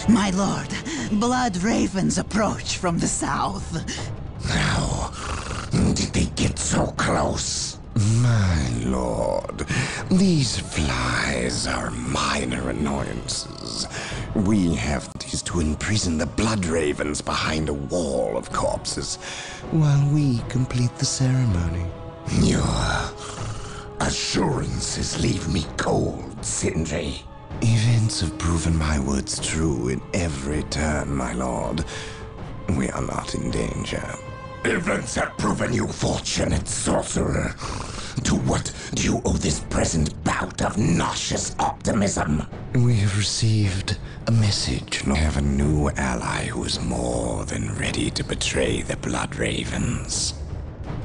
My lord, blood ravens approach from the south. How did they get so close? My lord, these flies are minor annoyances. We have is to imprison the blood ravens behind a wall of corpses while we complete the ceremony. Your assurances leave me cold, Sindri. Events have proven my words true in every turn, my lord. We are not in danger. Events have proven you fortunate, sorcerer. To what do you owe this present bout of nauseous optimism? We have received a message. We have a new ally who is more than ready to betray the blood ravens.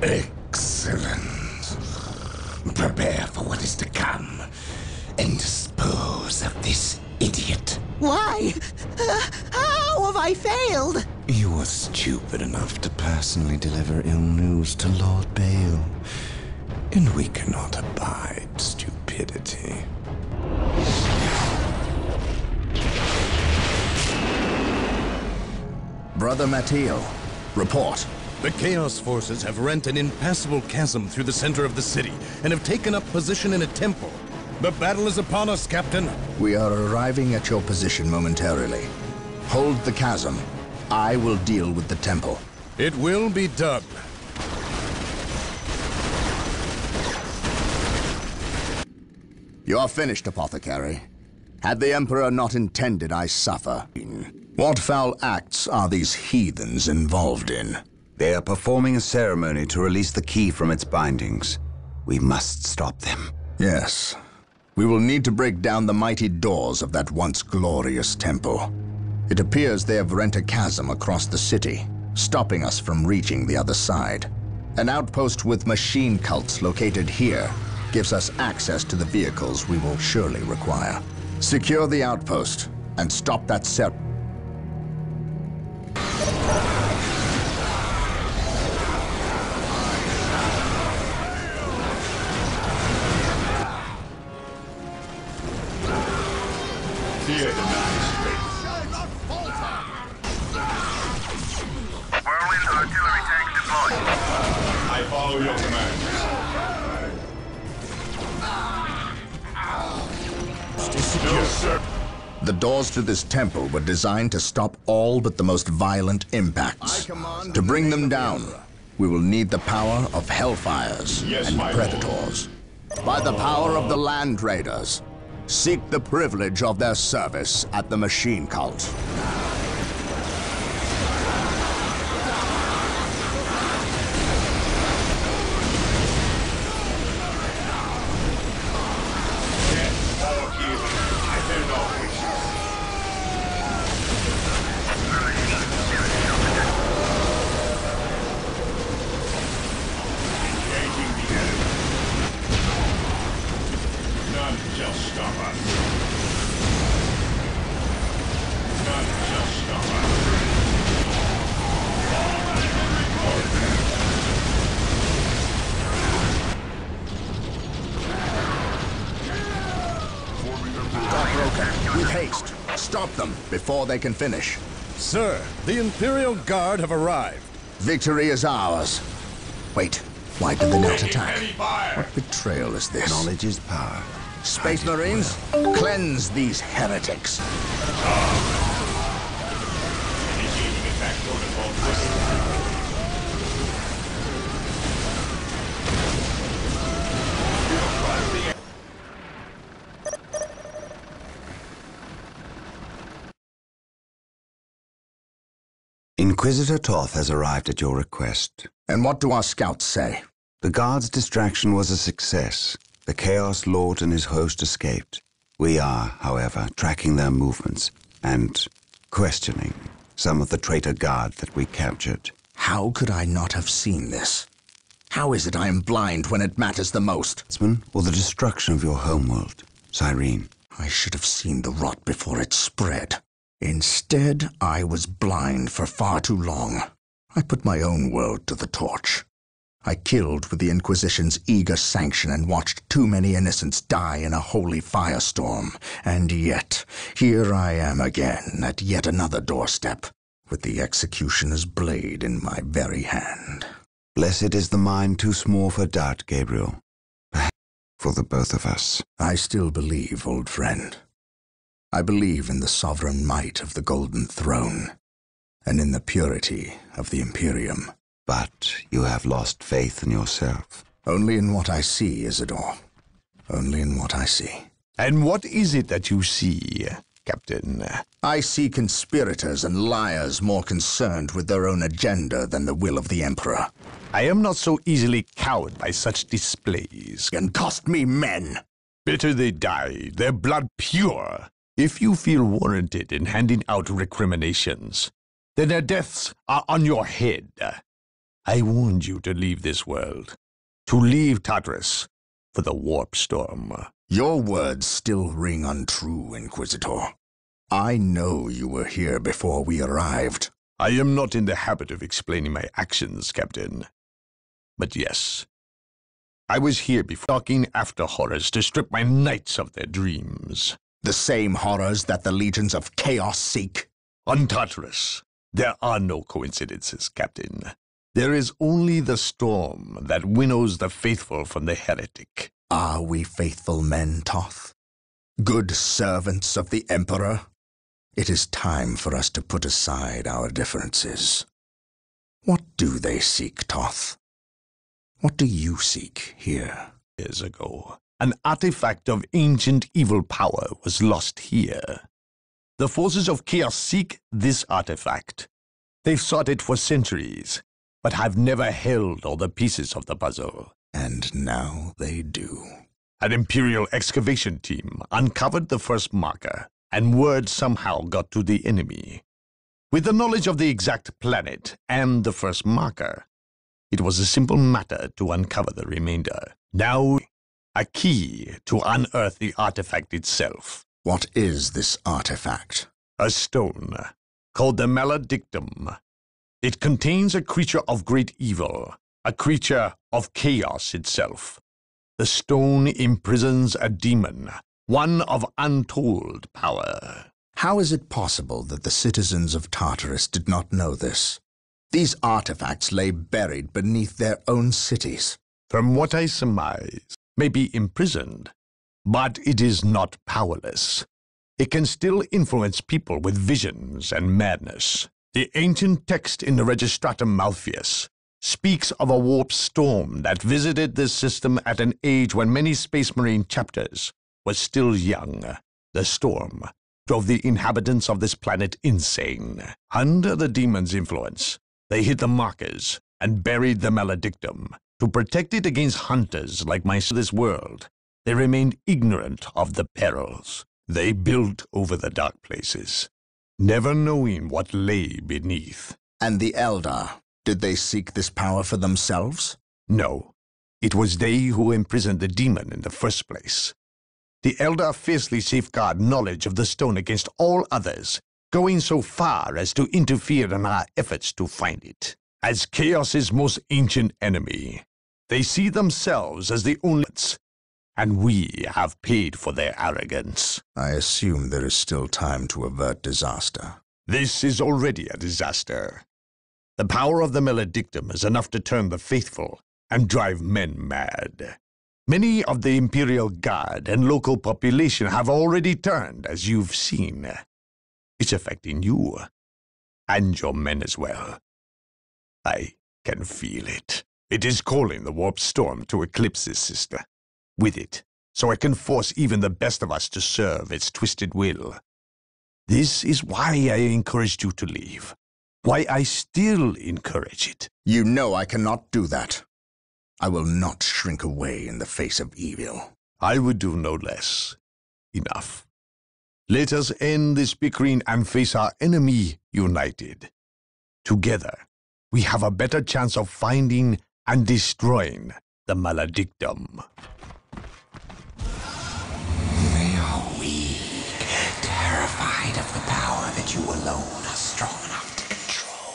Excellent. Prepare for what is to come and dispose of this idiot. Why? How have I failed? You were stupid enough to personally deliver ill news to Lord Bale, and we cannot abide stupidity. Brother Matteo, report. The Chaos forces have rent an impassable chasm through the center of the city and have taken up position in a temple. The battle is upon us, Captain. We are arriving at your position momentarily. Hold the chasm. I will deal with the temple. It will be done. You are finished, Apothecary. Had the Emperor not intended I suffer, what foul acts are these heathens involved in? They are performing a ceremony to release the key from its bindings. We must stop them. Yes. We will need to break down the mighty doors of that once glorious temple. It appears they have rent a chasm across the city, stopping us from reaching the other side. An outpost with machine cults located here gives us access to the vehicles we will surely require. Secure the outpost and stop that ceremony. Whirlwind artillery tank deployed. I follow your command. No, sir. The doors to this temple were designed to stop all but the most violent impacts. To bring them down, we will need the power of hellfires Yes, and my predators. By the power of the land raiders, seek the privilege of their service at the machine cult. With haste, stop them before they can finish. Sir, the Imperial Guard have arrived. Victory is ours. Wait, why did they not attack? What betrayal is this? Knowledge is power. Space Marines, cleanse these heretics. Inquisitor Toth has arrived at your request. And what do our scouts say? The guard's distraction was a success. The Chaos Lord and his host escaped. We are, however, tracking their movements and questioning some of the traitor guard that we captured. How could I not have seen this? How is it I am blind when it matters the most? Or the destruction of your homeworld, Cyrene. I should have seen the rot before it spread. Instead, I was blind for far too long. I put my own world to the torch. I killed with the Inquisition's eager sanction and watched too many innocents die in a holy firestorm. And yet, here I am again at yet another doorstep, with the executioner's blade in my very hand. Blessed is the mind too small for doubt, Gabriel. Perhaps for the both of us. I still believe, old friend. I believe in the sovereign might of the Golden Throne, and in the purity of the Imperium. But you have lost faith in yourself. Only in what I see, Isador. Only in what I see. And what is it that you see, Captain? I see conspirators and liars more concerned with their own agenda than the will of the Emperor. I am not so easily cowed by such displays. And cost me men! Better they die, their blood pure. If you feel warranted in handing out recriminations, then their deaths are on your head. I warned you to leave this world, to leave Tartarus for the warp storm. Your words still ring untrue, Inquisitor. I know you were here before we arrived. I am not in the habit of explaining my actions, Captain. But yes, I was here before talking after horrors to strip my knights of their dreams. The same horrors that the legions of Chaos seek. On Tartarus, there are no coincidences, Captain. There is only the storm that winnows the faithful from the heretic. Are we faithful men, Toth? Good servants of the Emperor? It is time for us to put aside our differences. What do they seek, Toth? What do you seek here? Years ago, an artifact of ancient evil power was lost here. The forces of Chaos seek this artifact. They've sought it for centuries, but have never held all the pieces of the puzzle. And now they do. An Imperial excavation team uncovered the first marker, and word somehow got to the enemy. With the knowledge of the exact planet and the first marker, it was a simple matter to uncover the remainder. Now, a key to unearth the artifact itself. What is this artifact? A stone, called the Maledictum. It contains a creature of great evil, a creature of chaos itself. The stone imprisons a demon, one of untold power. How is it possible that the citizens of Tartarus did not know this? These artifacts lay buried beneath their own cities. From what I surmise, may be imprisoned, but it is not powerless. It can still influence people with visions and madness. The ancient text in the Registratum Malpheus speaks of a warp storm that visited this system at an age when many Space Marine chapters were still young. The storm drove the inhabitants of this planet insane. Under the demon's influence, they hid the markers and buried the Maledictum. To protect it against hunters like myself this world, they remained ignorant of the perils. They built over the dark places, never knowing what lay beneath. And the Eldar, did they seek this power for themselves? No, it was they who imprisoned the demon in the first place. The Eldar fiercely safeguard knowledge of the stone against all others, going so far as to interfere in our efforts to find it. As Chaos's most ancient enemy, they see themselves as the only ones, and we have paid for their arrogance. I assume there is still time to avert disaster. This is already a disaster. The power of the Maledictum is enough to turn the faithful and drive men mad. Many of the Imperial Guard and local population have already turned, as you've seen. It's affecting you, and your men as well. I can feel it. It is calling the warp storm to eclipse this system. With it, so it can force even the best of us to serve its twisted will. This is why I encouraged you to leave. Why I still encourage it. You know I cannot do that. I will not shrink away in the face of evil. I would do no less. Enough. Let us end this bickering and face our enemy united. Together, we have a better chance of finding and destroying the Maledictum. They are weak, terrified of the power that you alone are strong enough to control.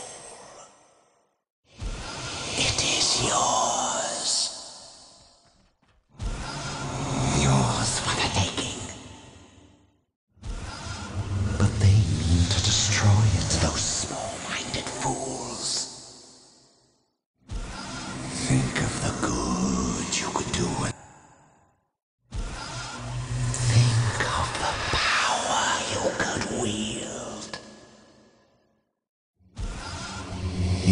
It is yours.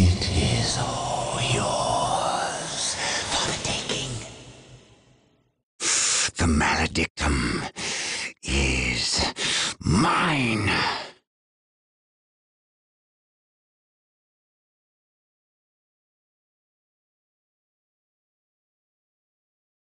It is all yours for the taking. The maledictum is mine.